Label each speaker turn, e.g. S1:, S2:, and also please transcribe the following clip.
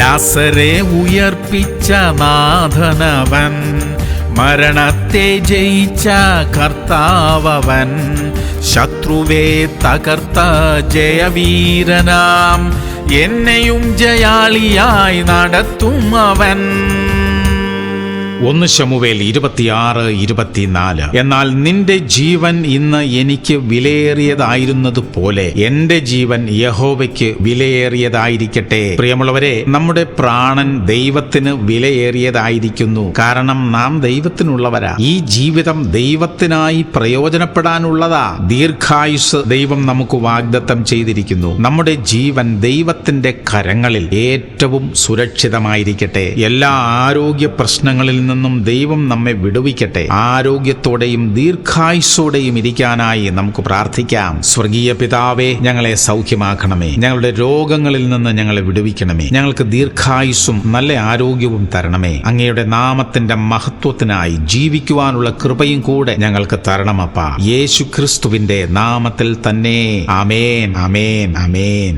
S1: ലാസരെ ഉയർപ്പിച്ച നാഥനവൻ, മരണത്തെ ജയിച്ച കർത്താവൻ, ശത്രുവെ തകർത്ത ജയവീരനാം എന്നെയും ജയാളിയായി നടത്തും അവൻ.
S2: 1 ശമൂവേൽ 26:24. എന്നാൽ നിന്റെ ജീവൻ ഇന്ന് എനിക്ക് വിലയേറിയതായിരുന്നതുപോലെ എന്റെ ജീവൻ യഹോവയ്ക്ക് വിലയേറിയതായിരിക്കട്ടെ. പ്രിയമുള്ളവരെ, നമ്മുടെ പ്രാണൻ ദൈവത്തിന് വിലയേറിയതായിരിക്കുന്നു. കാരണം നാം ദൈവത്തിനുള്ളവരാ. ഈ ജീവിതം ദൈവത്തിനായി പ്രയോജനപ്പെടാനുള്ളതാ. ദീർഘായുസ് ദൈവം നമുക്ക് വാഗ്ദത്തം ചെയ്തിരിക്കുന്നു. നമ്മുടെ ജീവൻ ദൈവത്തിന്റെ കരങ്ങളിൽ ഏറ്റവും സുരക്ഷിതമായിരിക്കട്ടെ. എല്ലാ ആരോഗ്യ പ്രശ്നങ്ങളിൽ നിന്നും ദൈവം നമ്മെ വിടുവിക്കട്ടെ. ആരോഗ്യത്തോടെയും ദീർഘായുസ്സോടെയും ഇരിക്കാനായി നമുക്ക് പ്രാർത്ഥിക്കാം. സ്വർഗീയ പിതാവേ, ഞങ്ങളെ സൗഖ്യമാക്കണമേ. ഞങ്ങളുടെ രോഗങ്ങളിൽ നിന്ന് ഞങ്ങളെ വിടുവിക്കണമേ. ഞങ്ങൾക്ക് ദീർഘായുസ്സും നല്ല ആരോഗ്യവും തരണമേ. അങ്ങയുടെ നാമത്തിന്റെ മഹത്വത്തിനായി ജീവിക്കുവാനുള്ള കൃപയും കൂടെ ഞങ്ങൾക്ക് തരണമപ്പാ. യേശു ക്രിസ്തുവിന്റെ നാമത്തിൽ തന്നെ. ആമേൻ, ആമേൻ, ആമേൻ.